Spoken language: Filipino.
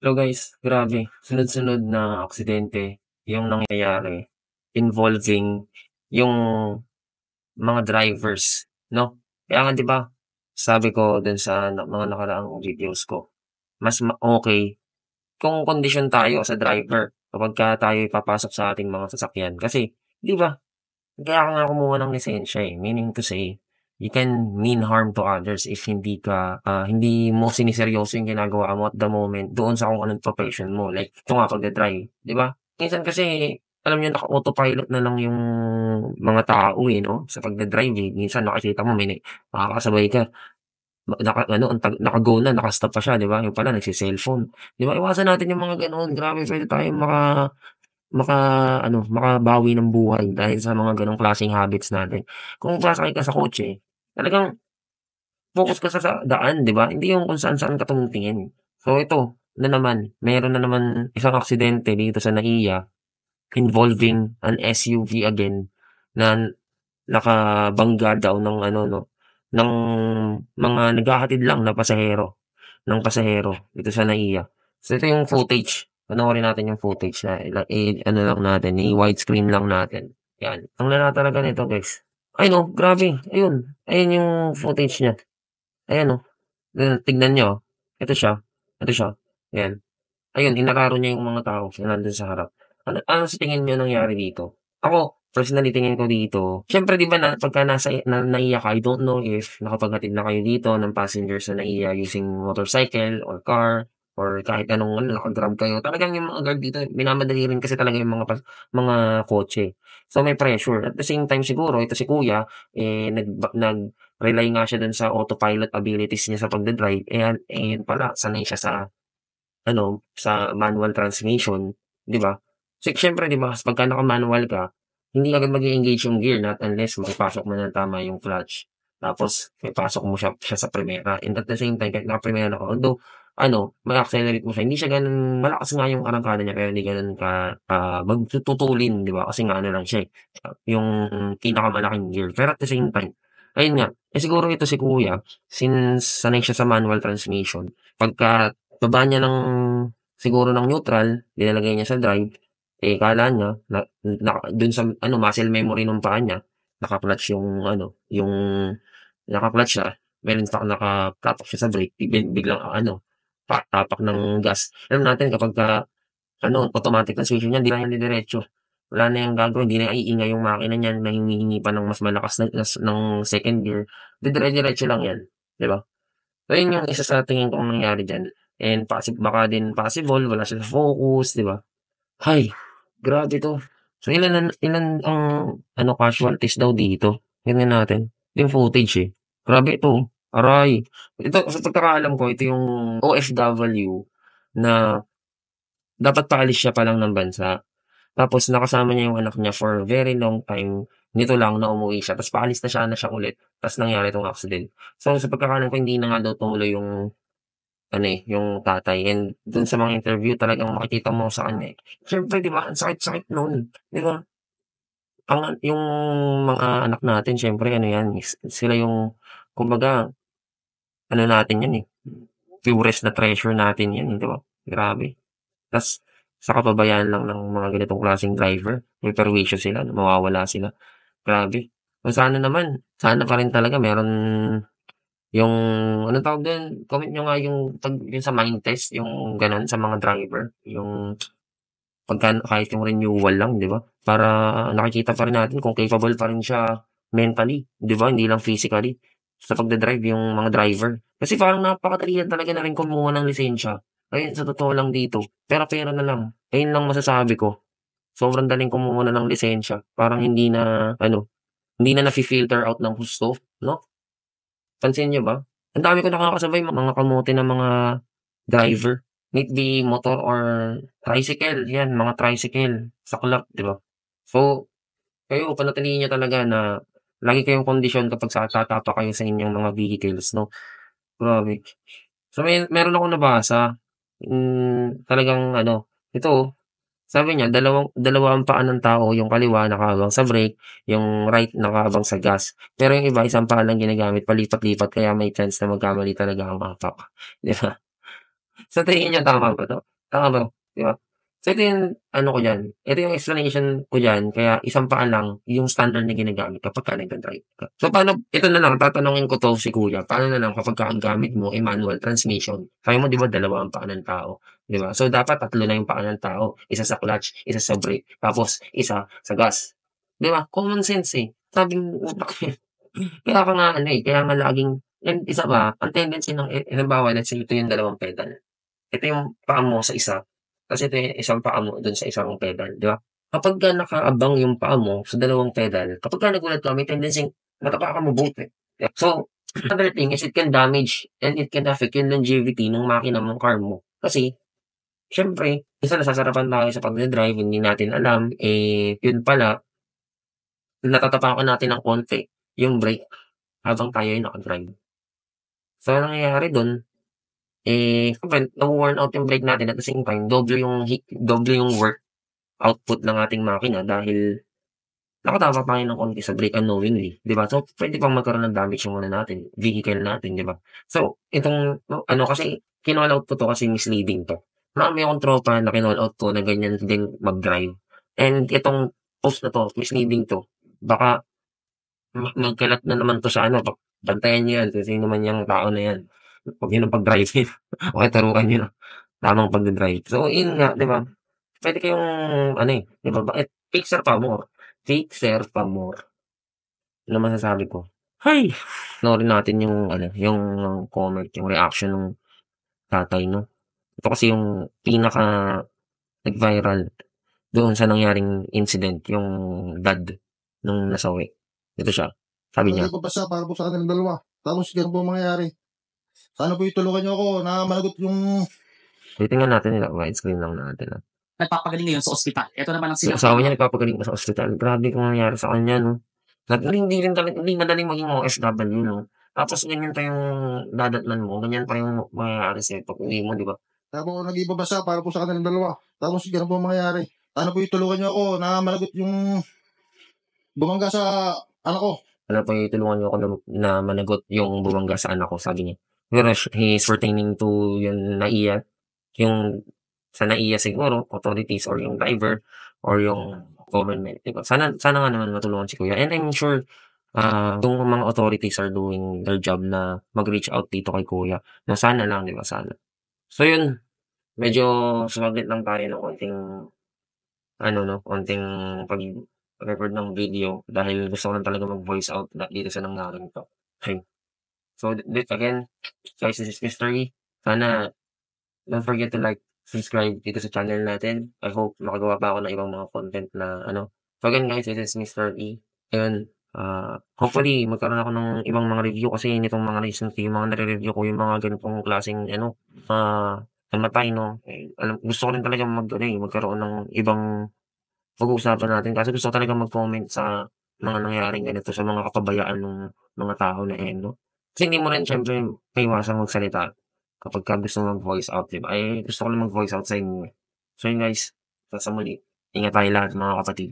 So guys, grabe, sunod-sunod na aksidente yung nangyayari involving yung mga drivers, 'no? Kaya nga 'di ba, sabi ko dun sa mga nakaraang videos ko, mas okey kung kondisyon tayo sa driver kapagka tayo'y papasok sa ating mga sasakyan. Kasi 'di ba, kaya ka nga kumuha ng lisensya, eh, meaning to say, you can mean harm to others if hindi mo siniseryoso yung ginagawa mo at the moment doon sa kung anong profession mo. Like ito nga pagda-drive, 'di ba? Minsan kasi alam niyo naka-autopilot na lang yung mga tao, eh, 'no, sa pagda-drive, eh. Minsan nakikita mo makakasabay ka, naka-ano naka-go na, naka-stop pa siya, 'di ba? Yung pala nagse-cellphone, 'di ba? Iwasan natin yung mga gano'n. Grabe puwede tayong makabawi ng buhay dahil sa mga gano'ng klaseng habits natin. Kung sasakay ka sa kotse, talagang focus ka sa daan, 'di ba? Hindi yung kung saan-saan ka tumitingin. So ito na naman, meron na naman isang aksidente dito sa NAIA involving an SUV again na nakabangga daw ng ano 'no, ng mga naghahatid lang na pasahero dito sa NAIA. So ito yung footage, panoorin natin yung footage na ano lang natin, i-widescreen lang natin, 'yan. Ang lala talaga nito guys. Ayun oh, grabe, ayun yung footage niya, ayan oh, tignan niyo, oh. Ito siya, ayan. Ayun, inararo niya yung mga tao na nandun sa harap. Ano sa tingin niyo nangyari dito? Ako, personally tingin ko dito, siyempre 'di ba pagka naiya ka, I don't know if nakapaghatid na kayo dito ng passengers na naiya using motorcycle or car or kahit anong ano, naka-Grab kayo. Talagang yung mga guard dito minamadali rin kasi talaga yung mga kotse. So, may pressure. At the same time siguro ito si kuya, eh, nag-rely nga siya dun sa autopilot abilities niya sa pagda-drive, yun pala sanay siya sa manual transmission, 'di ba? Siyempre 'di ba pagka naka-manual ka, hindi agad mag-e-engage yung gear not unless maipasok mo ng tama yung clutch. Tapos maipasok mo siya sa primera and at the same time kahit naka-primera ka although ma-accelerate mo siya, hindi siya gano'n malakas nga yung arangkada niya pero hindi gano'n tutulin 'di ba? Kasi nga ano lang siya, yung pinakamalaking gear. Pero at the same time, ayun nga, siguro ito si kuya since sanay siya sa manual transmission, pagka baba niya siguro ng neutral, nilalagay niya sa drive, eh, akala niya dun sa muscle memory nung paa niya, naka-clutch naka-clutch siya, pero in fact naka-tapak siya sa brake, biglang tapak ng gas. Alam natin kapagka automatic transmission niyan, 'di na yan didiretso. Wala na yang gagawin, hindi na iingay yung makina niyan na humihingi pa ng mas malakas ng second gear, didire-diretso lang yan, 'di ba? So, yun yung isa sa tingin kong nangyari diyan and baka din possible wala siya sa focus, 'di ba? Hay, grabe 'to. So, ilan ang casualties daw dito, tingnan natin, yung footage, eh. Grabe ito, oh, aray. Ito sa pagkakaalam ko ito yung OFW na dapat paalis siya pa lang ng bansa. Tapos nakasama niya yung anak niya for very long time, nito lang na umuwi siya ta's paalis na siya ulit ta's nangyari 'tong accident. So, sa pagkakaalam ko hindi na nga daw tumuloy yung yung tatay and dun sa mga interview talagang makikita mo sa kanya, eh. Siyempre 'di ba ang sakit-sakit nun, 'di ba? Yung mga anak natin siyempre ano 'yan, sila yung kumbaga ano natin 'yan, eh, purest na treasure natin 'yan, eh, 'di ba? Grabe. Ta's sa kapabayaan lang ng mga ganitong klaseng driver, may perwisyo sila, mawawala sila, grabe. Kung sana pa rin talaga meron yung anong tawag dun, comment niyo nga yung sa mind test, yung gano'n sa mga driver, yung kahit yung renewal lang 'di ba? Para nakikita pa rin natin kung capable pa rin siya mentally, 'di ba, hindi lang physically sa pagda-drive yung mga driver. Kasi parang napakadali lang talaga na rin kumuha ng lisensya. Ayun sa totoo lang dito, pera-pera na lang. Ayun lang masasabi ko. Sobrang daling kumuha na ng lisensya, parang hindi na nafi-filter out ng husto 'no? Pansin niyo ba? Ang dami ko nakakasabay mga kamote na mga driver, may it be motor or tricycle, 'yan mga tricycle, saklap, 'di ba? So, kayo panatilihin niyo talaga na lagi kayong kondisyon kapag tatapak kayo sa inyong mga vehicles 'no, grabe. So, meron akong nabasa, talagang ito, sabi niya dalawa ang paa ng tao, yung kaliwa nakahabang sa brake, yung right nakahabang sa gas. Pero yung iba isang paa lang ginagamit palipat-lipat kaya may chance na magkamali talaga ang hatak, 'di ba? Sa tingin niyo tama ba 'to? Tama ba, 'di ba? So ito yung ano ko diyan, ito yung explanation ko diyan kaya isang paa lang yung standard na ginagamit kapagka nagda-drive ka. So paano ito na lang tatanungin ko 'to si kuya, paano na lang kapagka ang gamit mo ay manual transmission? Sabi mo 'di ba dalawa ang paa ng tao, 'di ba? So dapat tatlo na yung paa ng tao, isa sa clutch, isa sa brake, tapos isa sa gas, 'di ba? Common sense, eh, sabing utak, eh. Kaya ka nga ano, eh, kaya nga laging and isa pa, ang tendency ng halimbawa let's say ito yung dalawang pedal. Ito yung paa mo sa isa, ta's ito yung isang paa mo dun sa isang pedal, 'di ba? Kapagka nakaabang yung paa mo sa dalawang pedal, kapagka nagulat ka may tendency matapakan mo both, eh. So, another thing is it can damage and it can affect yung longevity ng makina mo, car mo. Kasi siyempre minsan nasasarapan tayo sa pagda-drive hindi natin alam, eh, yun pala natatapakan natin ng konti yung brake habang tayo ay naka-drive. So, ang nangyayari dun, eh, siyempre nawo-worn out yung brake natin at the same time doble yung work output ng ating makina dahil nakatapak tayo ng konti sa brake unknowingly, 'di ba? So, puwede pang magkaroon ng damage yung ano natin, vehicle natin, 'di ba? So, itong ano kasi kinall out ko 'to kasi misleading 'to. Marami akong tropa na kinall out ko na ganyan din mag-drive and itong post na 'to misleading 'to. Baka magkalat na naman 'to sa ano, bantayan niyo 'yan kung sino man 'yang tao na 'yan. Huwag niyo ng pag-driving o kaya turuan niyo ng tamang pagda-drive. So, yun nga, 'di ba? Puwede kayong ano, eh, 'di ba bakit fixer pa more, fixer pa more. Ano masasabi ko? Hay! Panoorin natin yung ano, yung comment, yung reaction nung tatay 'no. Ito kasi yung pinaka nag-viral doon sa nangyaring incident, yung dad nung nasawi. Ito siya, sabi niya, Nag-ipapasa para po sa kanilang dalawa. Tapos ganun po ang mangyayari. Sana po itulungan niyo ako na managot yung titingnan natin widescreen lang natin, nagpapagaling ngayon sa ospital. Ito naman ang yung sinabi asawa niya. niya nagpapagaling pa sa ospital. Grabe kung nangyari sa kanya 'no. Hindi rin talaga hindi madaling maging OFW 'no. Tapos ganyan pa yung dadatnan mo, ganyan pa yung mangyayari sa'yo pag-uwi mo, 'di ba? kaya po ako nag-ipapasa para po sa kanilang dalawa. Tapos ganun po ang mangyayari. Sana po itulungan niyo ako na managot yung bumangga sa anak ko. Ano po tulungan niyo ako na managot yung bumangga sa anak ko, sabi niya. Pero he's pertaining to yung NAIA, yung sa NAIA siguro, authorities or yung driver or yung government, 'di ba? Sana sana nga naman matulungan si kuya and I'm sure, yung mga authorities are doing their job na mag-reach out dito kay kuya na sana lang, 'di ba, sana. So yun, medyo sumaglit lang tayo ng konting ano 'no, konting pag-record ng video dahil gusto ko lang talaga mag-voice out dito sa nangyaring 'to. Ayun. So again, guys, this is Mr. E. Sana don't forget to like, subscribe dito sa channel natin. I hope makagawa pa ako ng ibang mga content na ano. So again guys, this is Mr. E. Ayun, hopefully magkaroon ako ng ibang mga review kasi nitong mga recently, yung mga nare-review ko yung mga ganitong klaseng ano, namatay 'no. Eh, gusto ko rin talagang ano, eh, magkaroon ng ibang pag-uusapan natin kasi gusto ko talagang mag-comment sa mga nangyayaring ganito sa mga kapabayaan nung mga tao na 'yan 'no. Kasi hindi mo rin siyempre maiwasang magsalita kapagka gusto mong mag-voice out, 'di ba? Eh, gusto ko lang mag-voice out sa inyo, eh. So yun guys, hanggang sa muli, ingat tayong lahat mga kapatid.